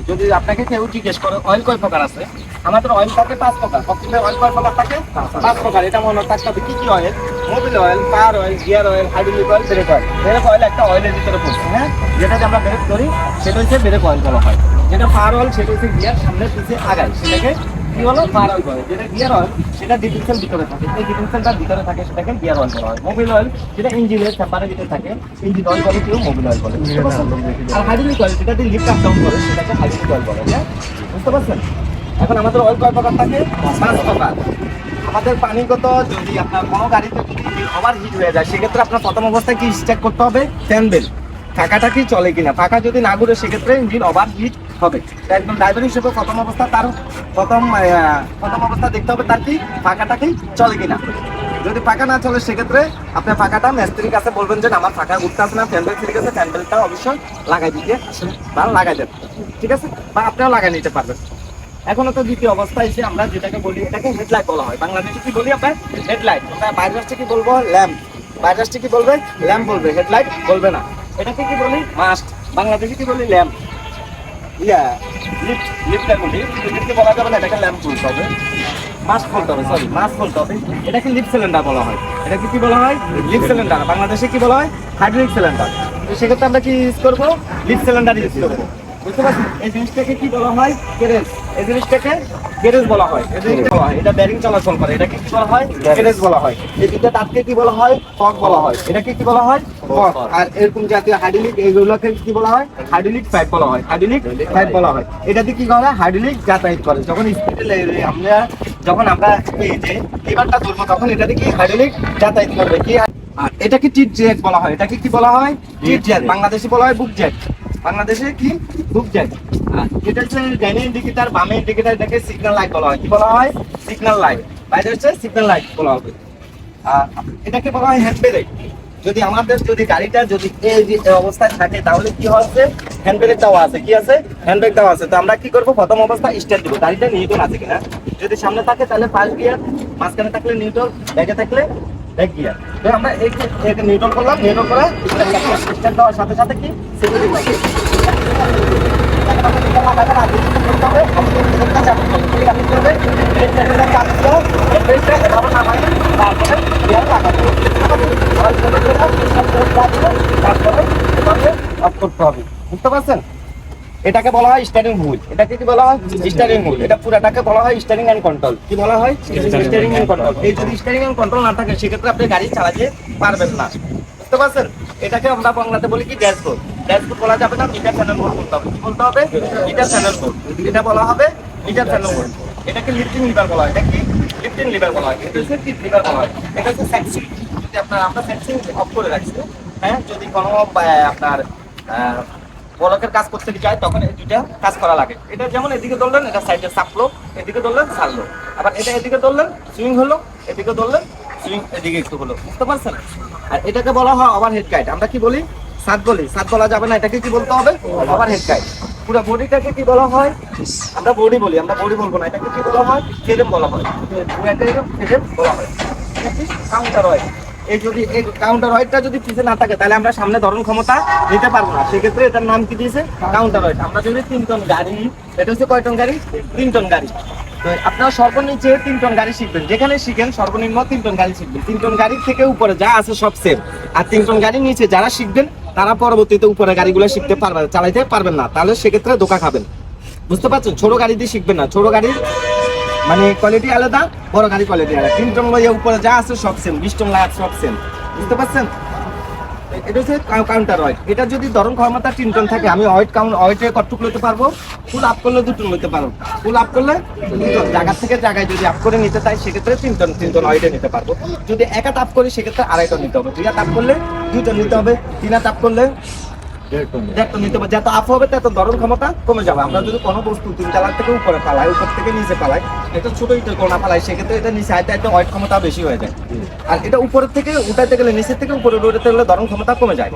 যদি আপনাকে কেউ জিজ্ঞেস করে অয়েল কয় প্রকার আছে, আমাদের অয়েল থাকে 5 প্রকার। প্রত্যেকটা অয়েল কয় প্রকার থাকে? 5 প্রকার। এটা মনে রাখতে হবে কি কি oil? Mobil oil, car oil, gear oil, hydraulic oil, brake oil. Brake oil একটা অয়েলের ভিতরে পড়ছে, হ্যাঁ, যেটাকে আমরা ব্রেক করি সেটা হচ্ছে ব্রেক অয়েল বলা হয়। যেটা ফার অয়েল সেটা হচ্ছে গিয়ার সামনে পিছিয়ে আগায়, সেটাকে কি হলো? ফার অয়েল বলে। যেটা গিয়ার অয়েল সেটা ডিফারেন্সিয়াল ভিতরে থাকে, এই ডিফারেন্সিয়ালটার ভিতরে থাকে সেটাকে গিয়ার অয়েল বলা হয়। মোবিল অয়েল যেটা ইঞ্জিনের চেম্বারের ভিতরে থাকে, ইঞ্জিন অয়েল বলে, কেউ মোবিল অয়েল বলে। আর হাইড্রোলিক অয়েল যেটা দিয়ে লিফট আপ ডাউন করে সেটাকে হাইড্রোলিক অয়েল বলে, হ্যাঁ, বুঝতে পারছেন? এখন আমাদের অয়েল কয় প্রকার থাকে? 5 প্রকার। আমাদের পানিগত যদি আপনার কোনো গাড়িতে যদি ওভার হিট হয়ে যায়, সেক্ষেত্রে আপনার প্রথম অবস্থায় কি চেক করতে হবে? ফ্যান বেল ফাঁকাটা কি চলে কিনা। ফাঁকা যদি না ঘুরে সেক্ষেত্রে ইঞ্জিন ওভার হিট হবে। তাই একদম ড্রাইভার হিসেবে প্রথম অবস্থা প্রথম অবস্থা দেখতে হবে তার কি ফাঁকাটা কি চলে কিনা। যদি ফাঁকা না চলে সেক্ষেত্রে আপনার ফাঁকাটা মিস্ত্রির কাছে বলবেন যে আমার ফাঁকা উঠতে আসে না, ফ্যান বেল ঠিক আছে, ফ্যান বেলটা অবশ্যই লাগাই দিতে আসেন বা লাগাই দেন, ঠিক আছে, বা আপনারা লাগাই নিতে পারবেন। এখনো তো দ্বিতীয় অবস্থা এসে আমরা যেটাকে বলি এটাকে হেডলাইট বলা হয়। বাংলাদেশে কি বলি আমরা? হেডলাইট। বাইরে কি বলবো? ল্যাম্প। বাইরে কি বলবে? ল্যাম্প বলবে, হেডলাইট বলবে না। এটাকে কি বলি? মাস্ট। বাংলাদেশে কি বলি? ল্যাম্প। লিফট, লিফটটা বলি, লিফটকে বলা যাবে না, এটাকে ল্যাম্প বলতে হবে, মাস্ট বলতে হবে, সরি মাস্ট বলতে হবে। এটাকে লিফট সিলিন্ডার বলা হয়। এটাকে কি বলা হয়? Lift cylinder. বাংলাদেশে কি বলা হয়? Hydraulic cylinder. তো সেক্ষেত্রে আমরা কি ইউজ করবো? লিফট সিলিন্ডার ইউজ করবো, বুঝতে পারছি? এই জিনিসটাকে কি বলা হয়? গ্যারেজ। এই জিনিসটাকে গ্যারেজ বলা হয়। এই জিনিসটা বলা হয়, এটা বেরিং চলাচল করে, এটাকে কি বলা হয়? গ্যারেজ বলা হয়। এই দুটো তারকে কি বলা হয়? ফগ বলা হয়। এটাকে কি বলা হয়? ফগ। আর এরকম জাতীয় হাইড্রোলিক এইগুলোকে কি বলা হয়? হাইড্রোলিক পাইপ বলা হয়। হাইড্রোলিক পাইপ বলা হয়। এটাতে কি করে? হাইড্রোলিক যাতায়াত করে। যখন স্পিডে আমরা এই যে লিভারটা ধরবো তখন এটাতে কি হাইড্রোলিক যাতায়াত করবে কি। আর এটাকে টিট জেট বলা হয়। এটাকে কি বলা হয়? টিট জেট। বাংলাদেশে বলা হয় বুক জেট। বাংলাদেশে কি? বুক জেট। আর এটা হচ্ছে ডাইনে ইন্ডিকেটর, বামে ইন্ডিকেটর, এটাকে সিগন্যাল লাইট বলা হয়। কি বলা হয়? Signal light. বাইরে হচ্ছে সিগন্যাল লাইট বলা হবে। আর এটাকে বলা হয় হ্যান্ড ব্রেক। যদি আমাদের গাড়িটা যদি এই অবস্থায় থাকে তাহলে কি হচ্ছে? হ্যান্ড ব্রেক দেওয়া আছে, কি আছে? হ্যান্ড ব্রেক দেওয়া আছে। তো আমরা কি করবো? প্রথম অবস্থায় স্টার্ট দিব। গাড়িটা নিউট্রাল আছে কিনা, যদি সামনে থাকে তাহলে ফার্স্ট গিয়ার, মাঝখানে থাকলে নিউট্রাল, ব্যাকে থাকলে ব্যাক গিয়ার। তো আমরা এই নিউট্রাল করলাম, নিউট্রাল করে স্টার্ট দেওয়ার সাথে সাথে কি করতে হবে, বুঝতে পারছেন? এটাকে বলা হয় স্টিয়ারিং হুইল। এটাকে কি বলা হয়? Steering wheel. এটা পুরাটাকে বলা হয় স্টিয়ারিং এন্ড কন্ট্রোল। কি বলা হয়? Steering and control. এই যদি স্টিয়ারিং এন্ড কন্ট্রোল না থাকে সেক্ষেত্রে আপনি গাড়ি চালাতে পারবেন না, বুঝতে পারছেন? এটাকে আমরা বাংলাতে বলি কি? ড্যাশবোর্ড। ড্যাশবোর্ড বলা যাবে না, মিটার চ্যানেল বোর্ড বলতে হবে। কি বলতে হবে? Meter channel board. এটা বলা হবে মিটার চ্যানেল বোর্ড। এটাকে লিফটিং লিভার বলা হয়। এটা কি? লিফটিং লিভার বলা হয়। এটা হচ্ছে টিপ লিভার বলা হয়। এটা হচ্ছে সেন্সিং। যদি আমরা সেন্সিং অফ করে রাখছি, হ্যাঁ, যদি কোনো আপনার বলকের কাজ করতে চাই তখন এই দুইটা কাজ করা লাগে। এটা যেমন এদিকে ধরলেন এটা সাইডে চাপলো, এদিকে ধরলেন ছাড়লো, আবার এটা এদিকে ধরলেন সুইং হলো, এদিকে ধরলেন সুইং এদিকে একটু হলো, বুঝতে পারছেন? আর এটাকে বলা হয় ওভার হেড গাইড। আমরা কি বলি? সাত বলি। সাত বলা যাবে না, এটাকে কি বলতে হবে? Over head guide. পুরো বডিটাকে কি বলা হয়? আমরা বডি বলি, আমরা বডি বলবো না, এটাকে কি বলা হয়? ফ্রেম বলা হয়। ফ্রেম বলা হয়। কাউন্টার হয়। এই যদি এই কাউন্টার ওয়েটটা যদি পিছে না থাকে তাহলে আমরা সামনে ধরন ক্ষমতা নিতে পারবো না। সেক্ষেত্রে এটার নাম কি দিয়েছে? Counter wait. আমরা যদি 3 টন গাড়ি, এটা হচ্ছে কয় টন গাড়ি? 3 টন গাড়ি। তো আপনারা সর্বনিচে 3 টন গাড়ি শিখবেন, যেখানে শিখেন সর্বনিম্ন 3 টন গাড়ি শিখবেন। 3 টন গাড়ি থেকে উপরে যা আছে সব সেম। আর 3 টন গাড়ির নিচে যারা শিখবেন তারা পরবর্তীতে উপরে গাড়িগুলো শিখতে পারবেন, চালাইতে পারবেন না, তাহলে সেক্ষেত্রে ধোঁকা খাবেন, বুঝতে পারছেন? ছোট গাড়ি দিয়ে শিখবেন না, ছোট গাড়ি মানে কোয়ালিটি আলাদা, বড় গাড়ি কোয়ালিটি আলাদা। 3 টন উপরে যা আছে সব সেম, 20 টন লাগা সব সেম, বুঝতে পারছেন? এটা হচ্ছে কাউন্টার ওয়েট। এটা যদি ধরন ক্ষমতা 3 টন থাকে, আমি ওয়েটে কতটুকু নিতে পারবো? ফুল আপ করলে 2 টন নিতে পারবো। ফুল আপ করলে 2 টন, জায়গা থেকে জায়গায় যদি আপ করে নিতে চাই সেক্ষেত্রে 3 টন ওয়েটে নিতে পারবো। যদি এক হাত আপ করি সেক্ষেত্রে 2.5 টন নিতে হবে। 2 হাত আপ করলে 2 টন নিতে হবে। 3 হাত আপ করলে 1.5 টন নিতে হবে। যত আপ হবে তত ধরন ক্ষমতা কমে যাবে। আমরা যদি কোনো বস্তু 3 তলা থেকে উপরে পালাই, উপর থেকে নিচে পালাই, এটা ছোট ইটের কোনা পালাই, সেক্ষেত্রে এটা নিচে আইতে আইতে ওয়েট ক্ষমতা বেশি হয়ে যায়। আর এটা উপরের থেকে উঠাইতে গেলে, নিচের থেকে উপরে উঠাইতে গেলে ধরন ক্ষমতা কমে যায়।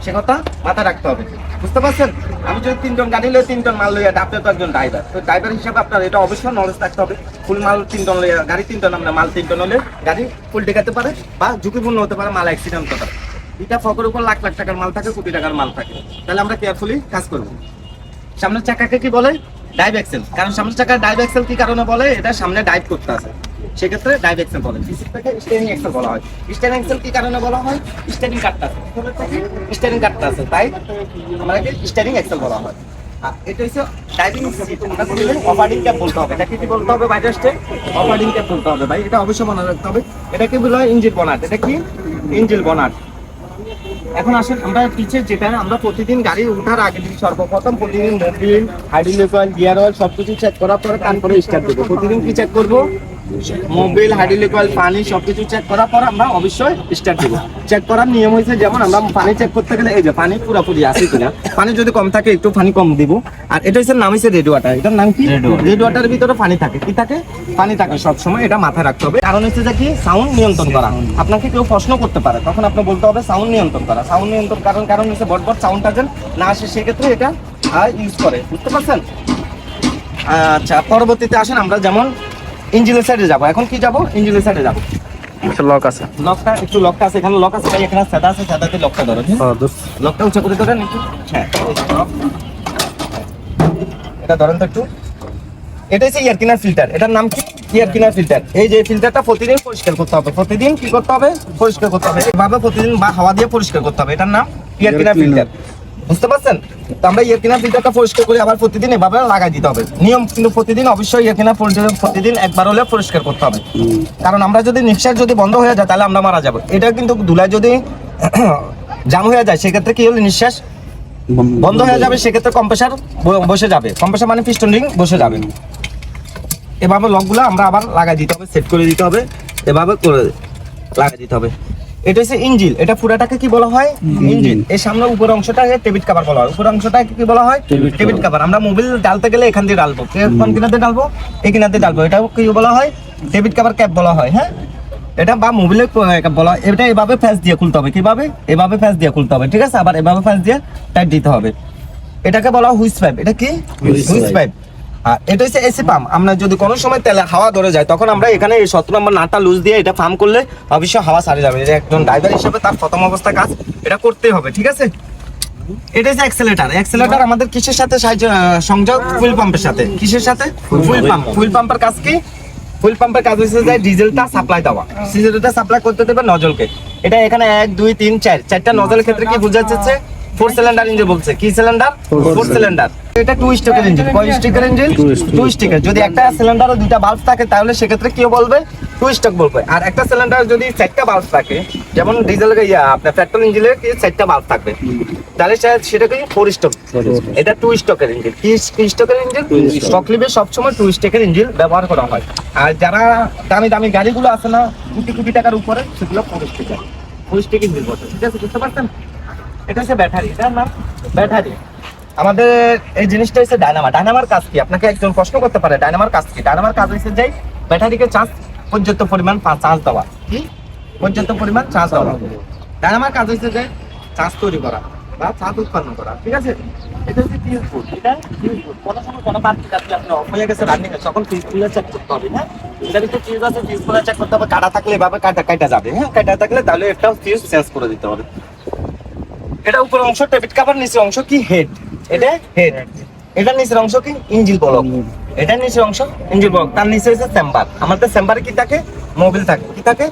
সে কথা মাথায় রাখতে হবে, বুঝতে পারছেন? আমি যদি 3 টন গাড়ি লই, 3 টন মাল লই, আপনি তো একজন ড্রাইভার, তো ড্রাইভার হিসেবে আপনার এটা অবশ্যই নলেজ থাকতে হবে। ফুল মাল 3 টন লই, গাড়ি 3 টন, আমরা মাল 3 টন হলে গাড়ি ফুল টেকাতে পারে বা ঝুঁকিপূর্ণ হতে পারে, মাল অ্যাক্সিডেন্ট হতে পারে। এটা ফকের উপর লাখ লাখ টাকার মাল থাকে, কোটি টাকার মাল থাকে, তাহলে আমরা কেয়ারফুলি কাজ করবো। সামনের চাকাকে কি বলে? Drive axle. কারণ সামনের চাকা ডাইভ এক্সেল কি কারণে বলে? এটা সামনে ডাইভ করতে আছে, সেক্ষেত্রে ডাইভ এক্সেল বলে। পিছনটাকে স্টিয়ারিং এক্সেল বলা হয়। স্টিয়ারিং এক্সেল কি কারণে বলা হয়? স্টিয়ারিং কাটটা আছে, স্টিয়ারিং কাটটা আছে, তাই আমাকে স্টিয়ারিং এক্সেল বলা হয়। আর এটা হচ্ছে ড্রাইভিং সিট, আমরা বলি অপারেটিং ক্যাপ বলতে হবে। এটাকে কি বলতে হবে? বাইরে আসতে অপারেটিং ক্যাপ বলতে হবে ভাই, এটা অবশ্যই মনে রাখতে হবে। এটাকে বলা হয় ইঞ্জিন বনাট। এটা কি? ইঞ্জিন বনাট। এখন আসেন আমরা পিছে যেটা আমরা প্রতিদিন গাড়ি ওঠার আগে সর্বপ্রথম প্রতিদিন Mobil, hydraulic oil, gear oil সবকিছু চেক করার পরে তারপরে স্টার্ট দেবো। প্রতিদিন কি চেক করবো? মোবিল, হাইড্রোলিক অয়েল, পানি সবকিছু চেক করার পর আমরা অবশ্যই স্টার্ট দেবো। চেক করার নিয়ম হয়েছে যেমন আমরা পানি চেক করতে গেলে এই যে পানি পুরোপুরি আছে কিনা, পানি যদি কম থাকে একটু পানি কম দিব। আর এটা হচ্ছে নাম হচ্ছে রেড ওয়াটার। এটার নাম কি? রেড ওয়াটারের ভিতরে পানি থাকে, কি থাকে? পানি থাকে সবসময়, এটা মাথায় রাখতে হবে। কারণ হচ্ছে যে কি সাউন্ড নিয়ন্ত্রণ করা। আপনাকে কেউ প্রশ্ন করতে পারে, তখন আপনি বলতে হবে সাউন্ড নিয়ন্ত্রণ করা। সাউন্ড নিয়ন্ত্রণ কারণ হচ্ছে বট সাউন্ডটা যেন না আসে, সেক্ষেত্রে এটা ইউজ করে, বুঝতে পারছেন? আচ্ছা, পরবর্তীতে আসেন আমরা যেমন ইঞ্জিনের সাইডে যাবো। এখন কি যাবো? ইঞ্জিনের সাইডে যাবো। লক আছে, লকটা একটু লকটা আছে, এখানে লক আছে ভাই, এখানে সাদা আছে, সাদাতে লকটা ধরো। লকটা উঁচা করে ধরেন একটু। হ্যাঁ, এটা ধরেন তো একটু। এটা হচ্ছে এয়ার ক্লিনার ফিল্টার। এটার নাম কি? Air cleaner filter. এই যে ফিল্টারটা প্রতিদিন পরিষ্কার করতে হবে। প্রতিদিন কি করতে হবে? পরিষ্কার করতে হবে। এভাবে প্রতিদিন বা হাওয়া দিয়ে পরিষ্কার করতে হবে। এটার নাম এয়ার ক্লিনার ফিল্টার, বুঝতে পারছেন? তো আমরা এয়ার ক্লিনার ফিল্টারটা পরিষ্কার করে আবার প্রতিদিন এভাবে লাগাই দিতে হবে। নিয়ম কিন্তু প্রতিদিন অবশ্যই এয়ার ক্লিনার প্রতিদিন একবার হলে পরিষ্কার করতে হবে। কারণ আমরা যদি নিঃশ্বাস যদি বন্ধ হয়ে যায় তাহলে আমরা মারা যাবো। এটা কিন্তু ধুলায় যদি জাম হয়ে যায় সেক্ষেত্রে কি হলে নিঃশ্বাস বন্ধ হয়ে যাবে, সেক্ষেত্রে কম্প্রেসার বসে যাবে। কম্প্রেসার মানে পিস্টন রিং বসে যাবে। এভাবে লকগুলো আমরা আবার লাগাই দিতে হবে, সেট করে দিতে হবে, এভাবে করে লাগাই দিতে হবে। এটা হচ্ছে ইঞ্জিন। এটা পুরাটাকে কি বলা হয়? ইঞ্জিন। এর সামনে উপরের অংশটাকে টেবিট কভার বলা হয়। উপরের অংশটাকে কি বলা হয়? টেবিট কভার। আমরা মোবিল ডালতে গেলে এখান দিয়ে ডালবো, কোন কিনাতে ডালবো? এই কিনাতে ডালবো। এটা কি বলা হয়? টেবিট কভার ক্যাপ বলা হয়। হ্যাঁ, এটা বা মোবিলের ক্যাপ বলা হয়। এটা এভাবে ফ্যাস দিয়ে খুলতে হবে। কিভাবে? এভাবে ফ্যাস দিয়ে খুলতে হবে, ঠিক আছে? আবার এভাবে ফ্যাস দিয়ে টাইট দিতে হবে। এটাকে বলা হয় হুইস পাইপ। এটা কি? হুইস পাইপ। আর এটা হচ্ছে এসি পাম্প। আমরা যদি কোনো সময় তেলে হাওয়া ধরে যায় তখন আমরা এখানে এই 17 নম্বর নাটটা লুজ দিয়ে এটা পাম্প করলে অবশ্যই হাওয়া সারে যাবে। এটা একজন ড্রাইভার হিসেবে তার প্রথম অবস্থায় কাজ এটা করতেই হবে, ঠিক আছে? এটা হচ্ছে অ্যাক্সেলেটর। অ্যাক্সেলেটর আমাদের কিসের সাথে সংযোগ? ফুয়েল পাম্পের সাথে। কিসের সাথে? Fuel pump. ফুয়েল পাম্পের কাজ কি? ফুয়েল পাম্পের কাজ হচ্ছে যে ডিজেলটা সাপ্লাই দেওয়া। ডিজেলটা সাপ্লাই করতে দেবে নজলকে। এটা এখানে 1 2 3 4 চারটা নজলের ক্ষেত্রে কি বোঝা যাচ্ছে? 4 সিলিন্ডার ইঞ্জিন বলছে। কি সিলিন্ডার? 4 সিলিন্ডার। এটা 2 স্ট্রোকের ইঞ্জিন। কয় স্ট্রোকের ইঞ্জিন? 2 স্ট্রোকের। যদি একটা সিলিন্ডারে দুইটা বাল্ব থাকে তাহলে সেক্ষেত্রে কি বলবে? 2 স্ট্রোক বলবে। আর একটা সিলিন্ডার যদি 4টা বাল্ব থাকে, যেমন ডিজেল আপনার পেট্রোল ইঞ্জিনের কি 4টা বাল্ব থাকবে, তাহলে সেটাকে 4 স্ট্রোক। এটা 2 স্ট্রোকের ইঞ্জিন। কি স্ট্রোকের ইঞ্জিন? স্টক লিভে সবসময় 2 স্ট্রোকের ইঞ্জিন ব্যবহার করা হয়। আর যারা দামি দামি গাড়িগুলো আছে না কোটি কোটি টাকার উপরে, সেগুলো 4 স্ট্রোকের। 4 স্ট্রোক ইঞ্জিন বলতে, ঠিক আছে? বুঝতে পারছেন? এটা হচ্ছে ব্যাটারি। এটার নাম ব্যাটারি। আমাদের এই জিনিসটা হচ্ছে ডায়নামা। ডায়নামার কাজ কি? আপনাকে একজন প্রশ্ন করতে পারে ডায়নামার কাজ কি? ডায়নামার কাজ হচ্ছে যে ব্যাটারিকে চার্জ, পর্যাপ্ত পরিমাণ চার্জ দেওয়া। কি? পর্যাপ্ত পরিমাণ চার্জ দেওয়া। ডায়নামার কাজ হচ্ছে যে চার্জ তৈরি করা বা চার্জ উৎপন্ন করা, ঠিক আছে? এটা হচ্ছে ফিউজ বোর্ড। এটা ফিউজ বোর্ড। কোনো সময় কোনো পার্টি কাটলে আপনি অফ হয়ে গেছে রানিং, তখন ফিউজ খুলে চেক করতে হবে। হ্যাঁ, এটার ভিতরে ফিউজ আছে, ফিউজ খুলে চেক করতে হবে। কাটা থাকলে এভাবে কাটা যাবে। হ্যাঁ, কাটা থাকলে তাহলে একটা ফিউজ চেঞ্জ করে দিতে হবে। এটা উপরের অংশ টেবিট কভার, নিচের অংশ কি? হেড। এটা হেড। এটা নিচের অংশ কি? Engine block. এটা নিচের অংশ ইঞ্জিন ব্লক। তার নিচে হচ্ছে চেম্বার। আমাদের চেম্বারে কি থাকে? মোবিল থাকে। কি থাকে?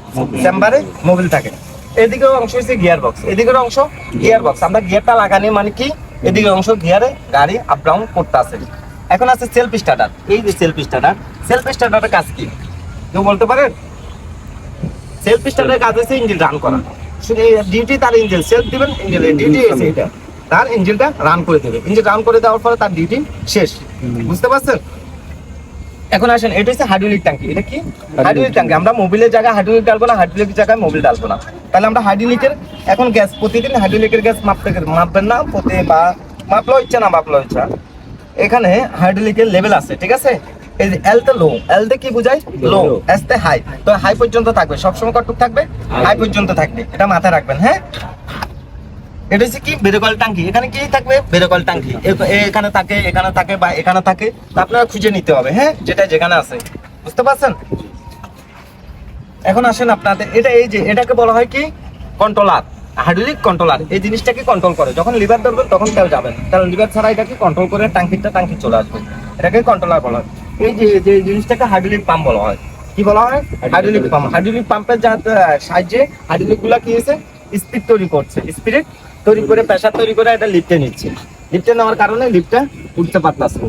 চেম্বারে মোবিল থাকে। এদিকের অংশ হচ্ছে গিয়ার বক্স। এদিকের অংশ গিয়ার বক্স। আমরা গিয়ারটা লাগানি মানে কি? এদিকের অংশ গিয়ারে গাড়ি আপ ডাউন করতে আছে। এখন আছে সেলফ স্টার্টার। এই যে সেলফ স্টার্টার। সেলফ স্টার্টারের কাজ কি কেউ বলতে পারেন? সেলফ স্টার্টারের কাজ হচ্ছে ইঞ্জিন রান করা। শুধু ডিউটি তার ইঞ্জিন সেলফ দিবেন, ইঞ্জিনের ডিউটি এসে এটা তার ইঞ্জিনটা রান করে দেবে। ইঞ্জিন রান করে দেওয়ার পরে তার ডিউটি শেষ, বুঝতে পারছেন? এখন আসেন, এটা হচ্ছে হাইড্রোলিক ট্যাঙ্কি। এটা কি? হাইড্রোলিক ট্যাঙ্কি। আমরা মোবিলের জায়গায় হাইড্রোলিক ডালবো না, হাইড্রোলিক জায়গায় মোবিল ডালবো না। তাহলে আমরা হাইড্রোলিকের এখন গ্যাস প্রতিদিন হাইড্রোলিকের গ্যাস মাপবেন না, প্রতি বা মাপলো ইচ্ছা না মাপলো ইচ্ছা। এখানে হাইড্রোলিকের লেভেল আছে, ঠিক আছে? এই যে এল তে লো, এল তে কি বোঝায়? লো। এস তে হাই। তো হাই পর্যন্ত থাকবে, সবসময় কতটুক থাকবে? হাই পর্যন্ত থাকবে। এটা মাথায় রাখবেন। হ্যাঁ, এটা হচ্ছে কি? বেরোকল ট্যাঙ্কি। এখানে কি থাকবে? বেরোকল ট্যাঙ্কি। এখানে থাকে, এখানে থাকে বা এখানে থাকে, তা আপনারা খুঁজে নিতে হবে। হ্যাঁ, যেটা যেখানে আছে, বুঝতে পারছেন? এখন আসেন আপনাদের, এটা এই যে এটাকে বলা হয় কি? কন্ট্রোলার। হাইড্রোলিক কন্ট্রোলার এই জিনিসটাকে কন্ট্রোল করে। যখন লিভার ধরবেন তখন তেল যাবে না, কারণ লিভার ছাড়া এটাকে কন্ট্রোল করে টাঙ্কি চলে আসবে, এটাকে কন্ট্রোলার বলা হয়। এই যে জিনিসটাকে হাইড্রোলিক পাম্প বলা হয়। কি বলা হয়? Hydraulic pump. হাইড্রোলিক পাম্পের সাহায্যে হাইড্রোলিক গুলা কি হয়েছে, স্পিড তৈরি করছে, স্পিরিট তৈরি করে, প্রেসার তৈরি করে এটা লিফটে নিচ্ছে। লিফটে নেওয়ার কারণে লিফটটা উঠতে পারতেছে।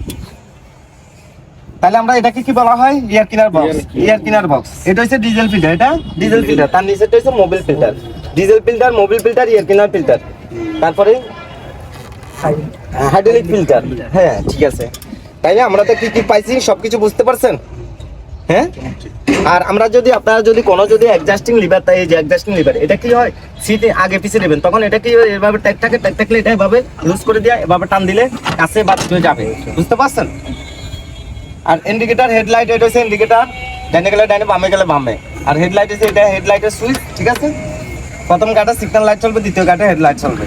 তাহলে আমরা এটাকে কি বলা হয়? Air cleaner box. Air cleaner box এটা হচ্ছে ডিজেল ফিল্টার, এটা ডিজেল ফিল্টার। তার নিচেটা হচ্ছে Mobil filter. Diesel filter, Mobil filter, air cleaner filter, তারপরে হাইড্রোলিক ফিল্টার। হ্যাঁ ঠিক আছে। তাইলে আমরা তো কি কি পাইছি সবকিছু বুঝতে পারছেন? হ্যাঁ। আর আমরা যদি আপনারা যদি কোনো যদি অ্যাডজাস্টিং লিভার, তাই এই যে অ্যাডজাস্টিং লিভার, এটা কি হয় সিটে আগে পিছিয়ে নেবেন, তখন এটা কি এভাবে ট্যাগ থাকলে এটা এভাবে লুজ করে দিয়ে এভাবে টান দিলে কাছে বাদ হয়ে যাবে। বুঝতে পারছেন? আর ইন্ডিকেটর, হেডলাইট, এটা হচ্ছে ইন্ডিকেটর, ডাইনে গেলে ডাইনে, বামে গেলে বামে। আর হেডলাইট হচ্ছে এটা হেডলাইটের সুইচ। ঠিক আছে, প্রথম গাড়িটা সিগন্যাল লাইট চলবে, দ্বিতীয় গাড়িটা হেডলাইট চলবে।